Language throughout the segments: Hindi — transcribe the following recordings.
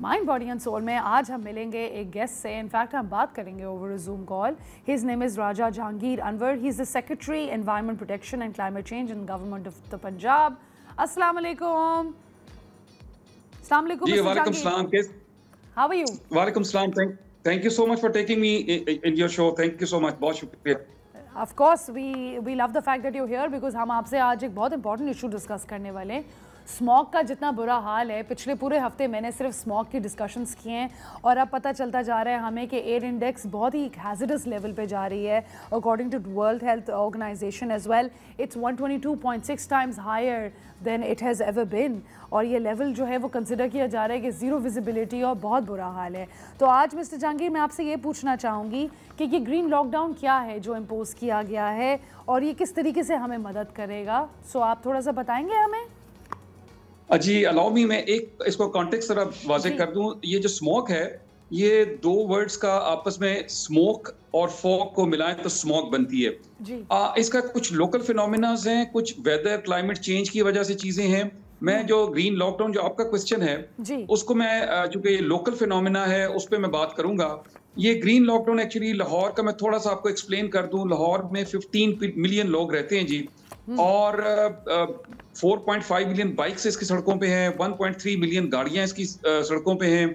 माइंड बॉडी एंड सोल में आज हम मिलेंगे एक गेस्ट से। इनफैक्ट हम बात करेंगे over a Zoom call. His name is Raja Jahangir Anwar. He is the secretary environment protection and climate change in government of the Punjab. अस्सलाम वालेकुम। अस्सलाम वालेकुम जी, मिस्टर वालेकुम जहांगीर। सलाम। How are you? वालेकुम सलाम। Thank you so much for taking me in your show. Thank you so much, बहुत शुक्रिया। Of course we love the fact that you hear because हम आपसे आज एक बहुत इंपॉर्टेंट इशू डिस्कस करने वाले हैं। स्मॉग का जितना बुरा हाल है, पिछले पूरे हफ्ते मैंने सिर्फ स्मॉग की डिस्कशंस किए हैं और अब पता चलता जा रहा है हमें कि एयर इंडेक्स बहुत ही हैज़र्डस लेवल पे जा रही है। According to World Health Organization as well, it's 122.6 times higher than it has ever been. और ये लेवल जो है वो कंसिडर किया जा रहा है कि ज़ीरो विजिबिलिटी और बहुत बुरा हाल है। तो आज मिस्टर जहांगीर, मैं आपसे ये पूछना चाहूँगी कि ये ग्रीन लॉकडाउन क्या है जो इम्पोज किया गया है और ये किस तरीके से हमें मदद करेगा। सो आप थोड़ा सा बताएंगे हमें? जी, अलाउ मी, मैं एक इसको कॉन्टेक्स्ट जरा वाज़ेह कर दूं। ये जो स्मोक है, ये दो वर्ड्स का आपस में स्मोक और फॉग को मिलाएं तो स्मॉग बनती है जी। इसका कुछ लोकल फिनोमिनाज हैं, कुछ वेदर क्लाइमेट चेंज की वजह से चीजें हैं। मैं जो ग्रीन लॉकडाउन जो आपका क्वेश्चन है जी। उसको मैं चूंकि ये लोकल फिनोमिना है उस पर मैं बात करूंगा। ये ग्रीन लॉकडाउन एक्चुअली लाहौर का, मैं थोड़ा सा आपको एक्सप्लेन कर दूं। लाहौर में 15 मिलियन लोग रहते हैं जी, और 4.5 मिलियन बाइक्स इसकी सड़कों पे हैं, 1.3 मिलियन गाड़ियां इसकी सड़कों पे हैं।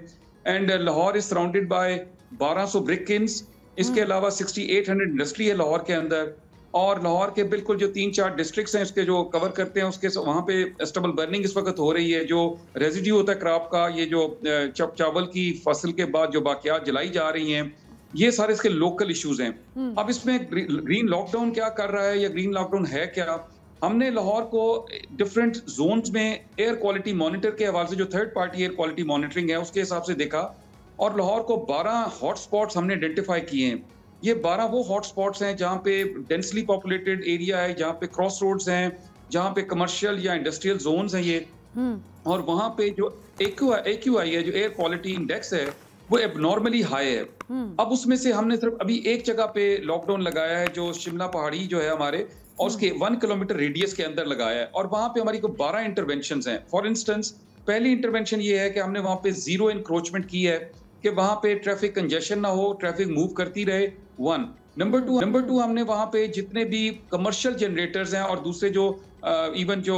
And Lahore is surrounded by 1200 brick kills. इसके अलावा 6800 इंडस्ट्री है लाहौर के अंदर। और लाहौर के बिल्कुल जो 3-4 डिस्ट्रिक्ट्स हैं उसके जो कवर करते हैं, उसके वहाँ पे स्टबल बर्निंग इस वक्त हो रही है। जो रेजिड्यू होता है क्रॉप का, ये जो चावल की फसल के बाद जो बाकियात जलाई जा रही हैं, ये सारे इसके लोकल इश्यूज हैं। अब इसमें ग्रीन लॉकडाउन क्या कर रहा है या ग्रीन लॉकडाउन है क्या? हमने लाहौर को डिफरेंट जोन्स में एयर क्वालिटी मॉनिटर के हवाले से, जो third party air quality monitoring है उसके हिसाब से देखा, और लाहौर को 12 हॉटस्पॉट्स हमने आइडेंटिफाई किए हैं। ये 12 वो हॉटस्पॉट्स हैं जहाँ पे डेंसली पॉपुलेटेड एरिया है, जहाँ पे क्रॉस रोड्स हैं, जहाँ पे कमर्शियल या इंडस्ट्रियल जोन्स हैं ये। और वहाँ पे जो AQI है, जो एयर क्वालिटी इंडेक्स है, वो एबनॉर्मली हाई है। अब उसमें से हमने सिर्फ अभी एक जगह पे लॉकडाउन लगाया है, जो शिमला पहाड़ी जो है हमारे, और उसके 1 किलोमीटर रेडियस के अंदर लगाया है। और वहाँ पे हमारी को 12 इंटरवेंशंस हैं। फॉर इंस्टेंस, पहली इंटरवेंशन ये है कि हमने वहाँ पे जीरो इंक्रोचमेंट की है कि वहाँ पे ट्रैफिक कंजेशन ना हो, ट्रैफिक मूव करती रहे। 1 नंबर टू हमने वहाँ पे जितने भी कमर्शियल जनरेटर्स हैं और दूसरे जो इवन जो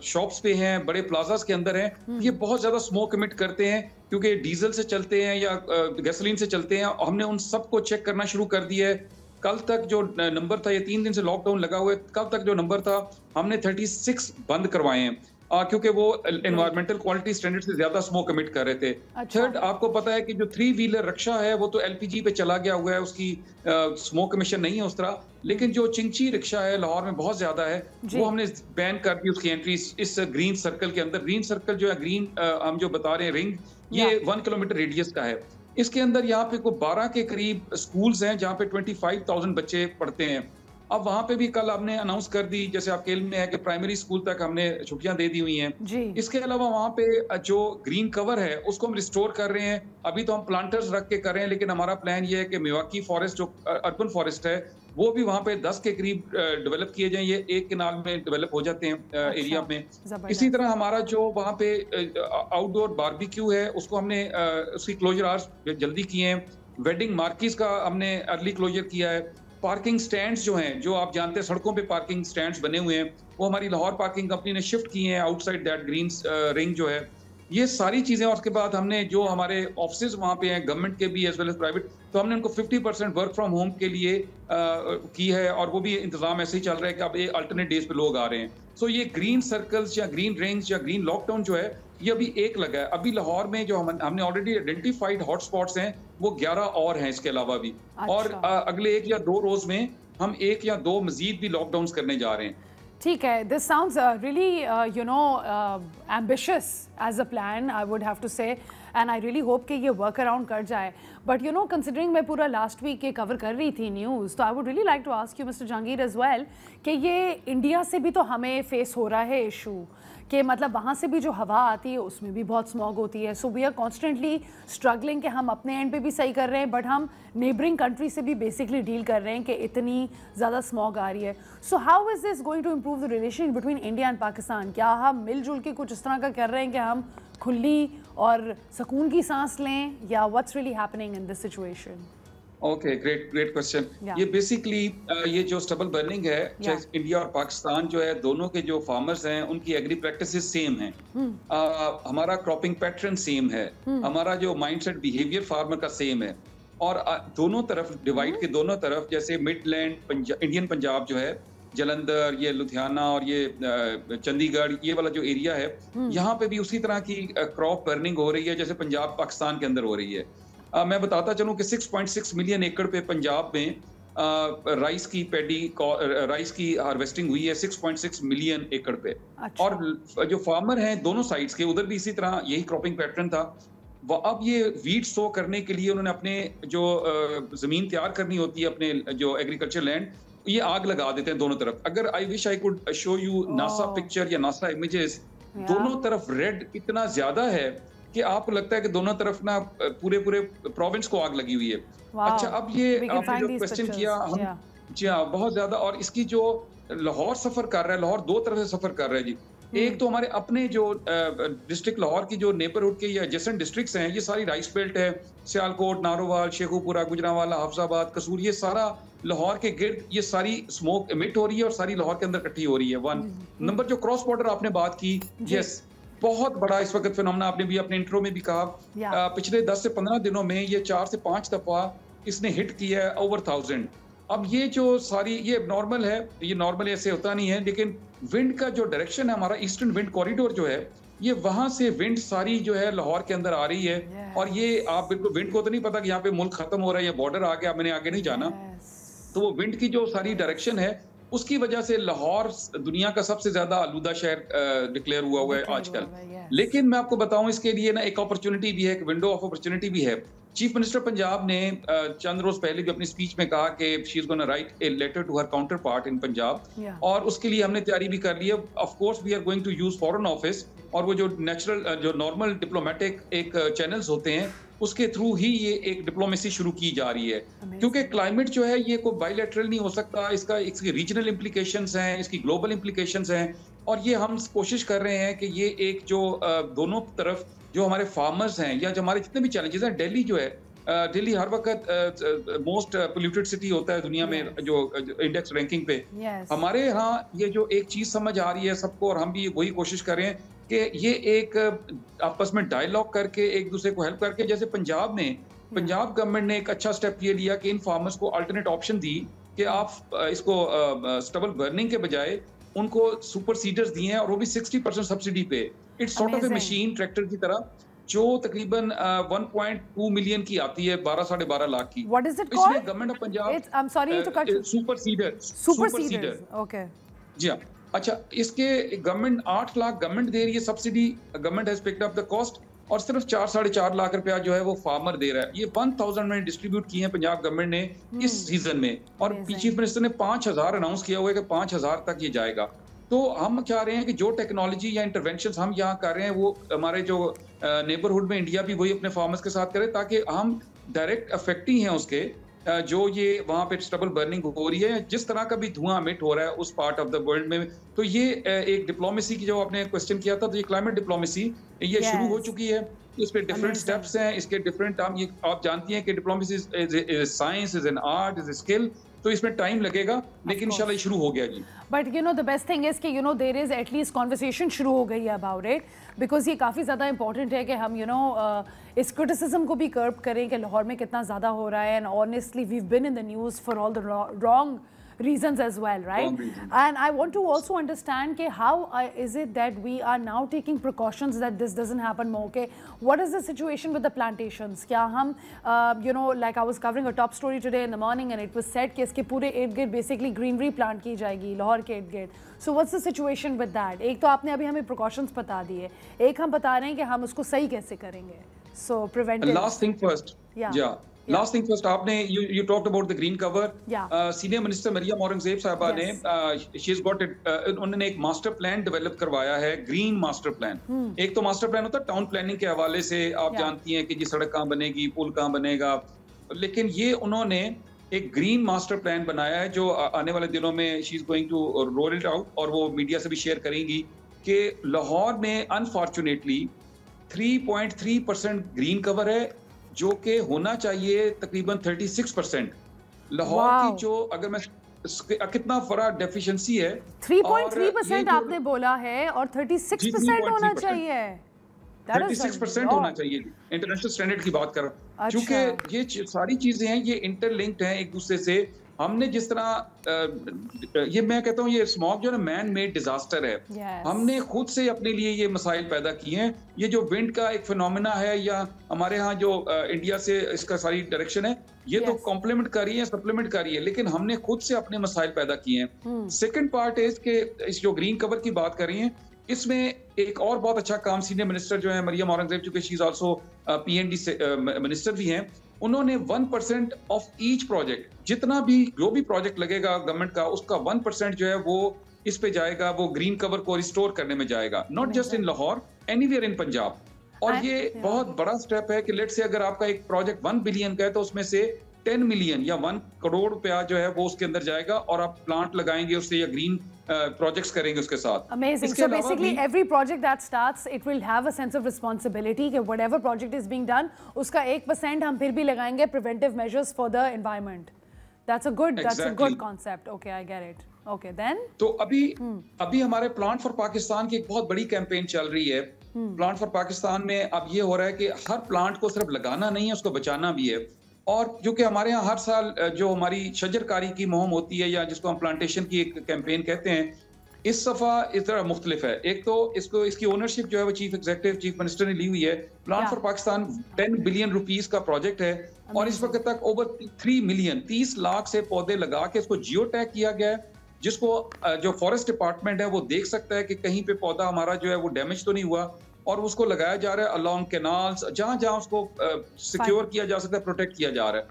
शॉप्स पे हैं, बड़े प्लाजास के अंदर हैं, ये बहुत ज्यादा स्मोक इमिट करते हैं क्योंकि डीजल से चलते हैं या गैसोलीन से चलते हैं। हमने उन सबको चेक करना शुरू कर दिया है। कल तक जो नंबर था, ये 3 दिन से लॉकडाउन लगा हुआ है, कल तक जो नंबर था हमने 36 बंद करवाए हैं क्योंकि वो एनवायरमेंटल क्वालिटी स्टैंडर्ड से ज्यादा स्मोक कमिट कर रहे थे। थर्ड, आपको पता है कि जो 3 व्हीलर रिक्शा है वो तो LPG पे चला गया हुआ है, उसकी स्मोक कमीशन नहीं है उस तरह। लेकिन जो चिंची रिक्शा है लाहौर में बहुत ज्यादा है, वो हमने बैन कर दी उसकी एंट्री इस ग्रीन सर्कल के अंदर। ग्रीन सर्कल जो है, ग्रीन हम जो बता रहे हैं रिंग, ये 1 किलोमीटर रेडियस का है। इसके अंदर यहाँ पे कोई 12 के करीब स्कूल्स हैं जहाँ पे 25,000 बच्चे पढ़ते हैं। अब वहाँ पे भी कल हमने अनाउंस कर दी, जैसे आपके इल्म में है कि प्राइमरी स्कूल तक हमने छुट्टियां दे दी हुई हैं। इसके अलावा वहाँ पे जो ग्रीन कवर है उसको हम रिस्टोर कर रहे हैं। अभी तो हम प्लांटर्स रख के कर रहे हैं, लेकिन हमारा प्लान ये है कि मिवाकी फॉरेस्ट जो अर्बन फॉरेस्ट है वो भी वहाँ पे 10 के करीब डेवलप किए जाएं। ये एक केनाल में डेवलप हो जाते हैं एरिया में। इसी तरह हमारा जो वहाँ पे आउटडोर बारबेक्यू है उसको हमने उसकी क्लोजर आवर्स जल्दी किए हैं। वेडिंग मार्केट्स का हमने अर्ली क्लोजर किया है। पार्किंग स्टैंड्स जो हैं, जो आप जानते हैं सड़कों पे पार्किंग स्टैंड्स बने हुए हैं, वो हमारी लाहौर पार्किंग कंपनी ने शिफ्ट किए हैं आउटसाइड दैट ग्रीन रिंग जो है। ये सारी चीजें, और उसके बाद हमने जो हमारे ऑफिसेज वहाँ पे हैं गवर्नमेंट के भी एज वेल एज प्राइवेट, तो हमने उनको 50% वर्क फ्रॉम होम के लिए की है। और वो भी इंतजाम ऐसे ही चल रहा है कि अब ये अल्टरनेट डेज पे लोग आ रहे हैं। सो ये ग्रीन सर्कल्स या ग्रीन रिंग्स या ग्रीन लॉकडाउन जो है, ये अभी एक लगा है। अभी लाहौर में जो हमने ऑलरेडी आइडेंटिफाइड हॉटस्पॉट्स हैं वो 11 और हैं इसके अलावा भी। और अगले 1 या 2 रोज में हम 1 या 2 मजीद भी लॉकडाउन करने जा रहे हैं। ठीक है, this sounds really ambitious as a plan, I would have to say, and I really hope कि ये वर्क अराउंड कर जाए। बट कंसिडरिंग मैं पूरा लास्ट वीक ये कवर कर रही थी न्यूज़, तो I would really like to ask you mister Jahangir as well कि ये इंडिया से भी तो हमें फेस हो रहा है इशू कि मतलब वहाँ से भी जो हवा आती है उसमें भी बहुत स्मॉग होती है। So we are constantly struggling कि हम अपने एंड पे भी सही कर रहे हैं, बट हम नेबरिंग कंट्री से भी बेसिकली डील कर रहे हैं कि इतनी ज़्यादा स्मॉग आ रही है। So how is this going to improve the relation between India and Pakistan? क्या हम मिलजुल के कुछ इस तरह का कर रहे हैं कि हम खुली और सुकून की सांस लें, या what's really happening in this situation? Okay, great question. ये बेसिकली ये जो स्टबल बर्निंग है, चाहे इंडिया और पाकिस्तान जो है, दोनों के जो फार्मर्स हैं उनकी एग्री प्रैक्टिसेस सेम हैं। हमारा क्रॉपिंग पैटर्न सेम है, हमारा जो माइंडसेट बिहेवियर फार्मर का सेम है, और दोनों तरफ डिवाइड के दोनों तरफ, जैसे मिडलैंड इंडियन पंजाब जो है, जलंधर, ये लुधियाना और ये चंडीगढ़, ये वाला जो एरिया है, यहाँ पे भी उसी तरह की क्रॉप बर्निंग हो रही है जैसे पंजाब पाकिस्तान के अंदर हो रही है। मैं बताता चलूं कि 6.6 मिलियन एकड़ पे पंजाब में राइस की हार्वेस्टिंग हुई है 6.6 मिलियन एकड़ पे। अच्छा। और जो फार्मर हैं दोनों साइड्स के, उधर भी इसी तरह यही क्रॉपिंग पैटर्न था। अब ये वीट सो करने के लिए उन्होंने अपने जो जमीन तैयार करनी होती है, अपने जो एग्रीकल्चर लैंड, ये आग लगा देते हैं दोनों तरफ। अगर I wish I could show you NASA picture या नासा इमेजेस, दोनों तरफ रेड इतना ज्यादा है कि आपको लगता है कि दोनों तरफ ना पूरे प्रोविंस को आग लगी हुई है। अच्छा, अब ये आपने जो क्वेश्चन किया, हम जी हाँ, बहुत ज्यादा। और इसकी जो लाहौर सफर कर रहा है, लाहौर दो तरफ से सफर कर रहा है जी। एक तो हमारे अपने जो डिस्ट्रिक्ट लाहौर की जो नेबरहुड के या एडजेसेंट डिस्ट्रिक्ट्स हैं, ये सारी राइस बेल्ट है, सियालकोट, नारोवाल, शेखुपुरा, गुजरांवाला, हाफजाबाद, कसूर, ये सारा लाहौर के गिर्द ये सारी स्मोक इमिट हो रही है और सारी लाहौर के अंदर इकट्ठी हो रही है। वन नंबर, जो क्रॉस बॉर्डर आपने बात की, यस, बहुत बड़ा इस वक्त फिनोमेना, आपने भी अपने इंट्रो में भी कहा, पिछले 10 से 15 दिनों में ये 4 से 5 दफा इसने हिट किया है ओवर 1000। अब ये जो सारी, ये नॉर्मल है, ये नॉर्मल ऐसे होता नहीं है, लेकिन विंड का जो डायरेक्शन है, हमारा ईस्टर्न विंड कॉरिडोर जो है, ये वहां से विंड सारी जो है लाहौर के अंदर आ रही है। और ये आप बिल्कुल विंड को तो नहीं पता कि यहाँ पे मुल्क खत्म हो रहा है या बॉर्डर आ गया, मैंने आगे नहीं जाना। तो वो विंड की जो सारी डायरेक्शन है, उसकी वजह से लाहौर दुनिया का सबसे ज्यादा आलूदा शहर डिक्लेयर हुआ है आजकल। लेकिन मैं आपको बताऊं, इसके लिए ना एक अपॉर्चुनिटी भी है, एक विंडो ऑफ अपॉर्चुनिटी भी है। चीफ मिनिस्टर पंजाब ने चंद रोज पहले भी अपनी स्पीच में कहा कि she is gonna write a letter to her counterpart in Punjab, और उसके लिए हमने तैयारी भी कर ली है। Of course we are going to use foreign office, और वो जो नेचुरल, जो नॉर्मल डिप्लोमेटिक एक चैनल्स होते हैं, उसके थ्रू ही ये एक डिप्लोमेसी शुरू की जा रही है। क्योंकि क्लाइमेट जो है ये कोई बायलैटरल नहीं हो सकता, इसकी रीजनल इम्प्लीकेशंस हैं, इसकी ग्लोबल इम्प्लीकेशंस हैं, और ये हम कोशिश कर रहे हैं कि ये एक जो दोनों तरफ जो हमारे फार्मर्स हैं या जो हमारे जितने भी चैलेंजेस हैं, दिल्ली जो है, दिल्ली हर वक्त मोस्ट पोल्यूटेड सिटी होता है दुनिया में जो इंडेक्स रैंकिंग पे। हमारे यहाँ ये जो एक चीज समझ आ रही है सबको, और हम भी वही कोशिश कर रहे हैं कि ये एक आपस में डायलॉग करके, एक दूसरे को हेल्प करके, जैसे पंजाब गवर्नमेंट ने एक अच्छा स्टेप ये लिया कि इन फार्मर्स को अल्टरनेट ऑप्शन दी कि आप इसको स्टबल बर्निंग के बजाय उनको सुपर सीडर्स दिए हैं, और वो भी 60% सब्सिडी पे। It's sort of A machine, tractor की तरह, जो तकरीबन 1.2 मिलियन की आती है, 12-12.5 लाख की। What is it called? Government of Punjab, I'm sorry to cut you. Super seeder. Okay. जी हाँ। अच्छा, इसके गवर्नमेंट 8 लाख गवर्नमेंट दे रही है subsidy, government has picked up the cost, और सिर्फ 4-4.5 लाख रुपया जो है वो फार्मर दे रहा है। ये 1000 में डिस्ट्रीब्यूट किए हैं पंजाब गवर्नमेंट ने इस सीजन में, और चीफ मिनिस्टर ने 5000 अनाउंस किया हुआ है कि 5000 तक ये जाएगा। तो हम चाह रहे हैं कि जो टेक्नोलॉजी या इंटरवेंशन हम यहाँ कर रहे हैं, वो हमारे जो नेबरहुड में इंडिया भी वही अपने फार्मर्स के साथ करे, ताकि हम डायरेक्ट अफेक्ट ही हैं उसके, जो ये वहाँ पे स्टबल बर्निंग हो रही है, जिस तरह का भी धुआं इमिट हो रहा है उस पार्ट ऑफ द वर्ल्ड में। तो ये एक डिप्लोमेसी की, जो आपने क्वेश्चन किया था, तो ये क्लाइमेट डिप्लोमेसी ये शुरू हो चुकी है। इस पे डिफरेंट स्टेप्स हैं, इसके डिफरेंट, आप जानती हैं कि diplomacy is science, is an art, is a skill, तो इसमें टाइम लगेगा, लेकिन इंशाल्लाह शुरू हो गया जी। But you know the best thing is कि you know there is at least conversation शुरू हो गई है अबाउट इट, बिकॉज ये काफ़ी ज़्यादा इंपॉर्टेंट है कि हम यू नो इस क्रिटिसिज्म को भी कर्ब करें कि लाहौर में कितना ज़्यादा हो रहा है। And honestly we have been in the news for all the wrong reasons as well, right? And I want to also understand ke how is it that we are now taking precautions that this doesn't happen more? Okay, what is the situation with the plantations? Kya hum you know, like I was covering a top story today in the morning and it was said कि इसके पूरे इर्द-गिर्द basically greenery plant की जाएगी लाहौर के इर्द-गिर्द। So what's the situation with that? एक तो आपने अभी हमें precautions बता दिए, एक हम बता रहे हैं कि हम उसको सही कैसे करेंगे। So preventive. Last thing first. Yeah. Last thing first, आपने you talked about the green cover. Yeah. Senior minister Maryam Aurangzeb साहबा ने Yes. She is got it, उन्होंने एक मास्टर प्लान डेवलप करवाया है, ग्रीन मास्टर प्लान। एक तो मास्टर प्लान होता है टाउन प्लानिंग के हवाले से, आप Yeah. जानती हैं कि जी सड़क कहाँ बनेगी, पुल कहाँ बनेगा, लेकिन ये उन्होंने एक ग्रीन मास्टर प्लान बनाया है जो आने वाले दिनों में she is going to roll it out, और वो मीडिया से भी शेयर करेंगी कि लाहौर में अनफॉर्चुनेटली 3.3% ग्रीन कवर है, जो कि होना चाहिए तकरीबन 36%। लाहौर Wow. की जो, अगर मैं कितना बड़ा डेफिशिएंसी है, 3.3% आपने बोला है और 36% होना 3.3% चाहिए। That is a 36% होना चाहिए, इंटरनेशनल स्टैंडर्ड की बात कर रहा हूँ। अच्छा। क्योंकि ये सारी चीजें हैं, ये इंटरलिंक्ड हैं एक दूसरे से। हमने जिस तरह ये मैं कहता हूँ, ये स्मॉग जो है मैन मेड डिजास्टर है। Yes. हमने खुद से अपने लिए ये मसाइल पैदा किए हैं। ये जो विंड का एक फिनोमिना है, या हमारे यहाँ जो इंडिया से इसका सारी डायरेक्शन है, ये तो Yes. कॉम्प्लीमेंट कर रही है, सप्लीमेंट कर रही है, लेकिन हमने खुद से अपने मसाइल पैदा किए हैं। सेकंड पार्ट इज के इस जो ग्रीन कवर की बात कर रही हैं, इसमें एक और बहुत अच्छा काम सीनियर मिनिस्टर जो है मरियम औरंगजेब, चूंकि शी इज आल्सो पीएनडी से मिनिस्टर भी हैं, उन्होंने 1% ऑफ ईच प्रोजेक्ट, जितना भी जो भी प्रोजेक्ट लगेगा गवर्नमेंट का, उसका 1% जो है वो इस पे जाएगा, वो ग्रीन कवर को रिस्टोर करने में जाएगा, not just in Lahore, anywhere in Punjab. और ये बहुत बड़ा स्टेप है कि लेट से अगर आपका एक प्रोजेक्ट 1 बिलियन का है, तो उसमें से 10 मिलियन या 1 करोड़ रुपया जो है वो उसके अंदर जाएगा, और आप प्लांट लगाएंगे उससे, या ग्रीन प्रोजेक्ट्स करेंगे उसके साथ। Amazing. So basically every project that starts, it will have a sense of responsibility कि whatever project is being done, उसका 1% हम फिर भी लगाएंगे preventive measures for the environment. That's a good concept. Okay, I get it. Okay, then? तो अभी हमारे प्लांट फॉर पाकिस्तान की एक बहुत बड़ी कैंपेन चल रही है। प्लांट फॉर पाकिस्तान में अब ये हो रहा है कि हर प्लांट को सिर्फ लगाना नहीं है, उसको बचाना भी है। और क्योंकि हमारे यहाँ हर साल जो हमारी शजरकारी की मुहिम होती है, या जिसको हम प्लांटेशन की एक कैंपेन कहते हैं, इस दफा इस तरह मुख्तलिफ है। एक तो इसकी ओनरशिप जो है वो चीफ एग्जीक्यूटिव, चीफ मिनिस्टर ने ली हुई है। Plant for Pakistan 10 billion rupees का प्रोजेक्ट है, और इस वक्त तक ओवर 3 मिलियन 30 लाख से पौधे लगा के इसको जियो टैग किया गया है, जिसको जो फॉरेस्ट डिपार्टमेंट है वो देख सकता है कि कहीं पे पौधा हमारा जो है वो डैमेज तो नहीं हुआ, और उसको लगाया जा रहा है अलॉन्ग कैनाल्स, जहां जहां उसको सिक्योर किया जा सकता है, प्रोटेक्ट किया जा रहा है।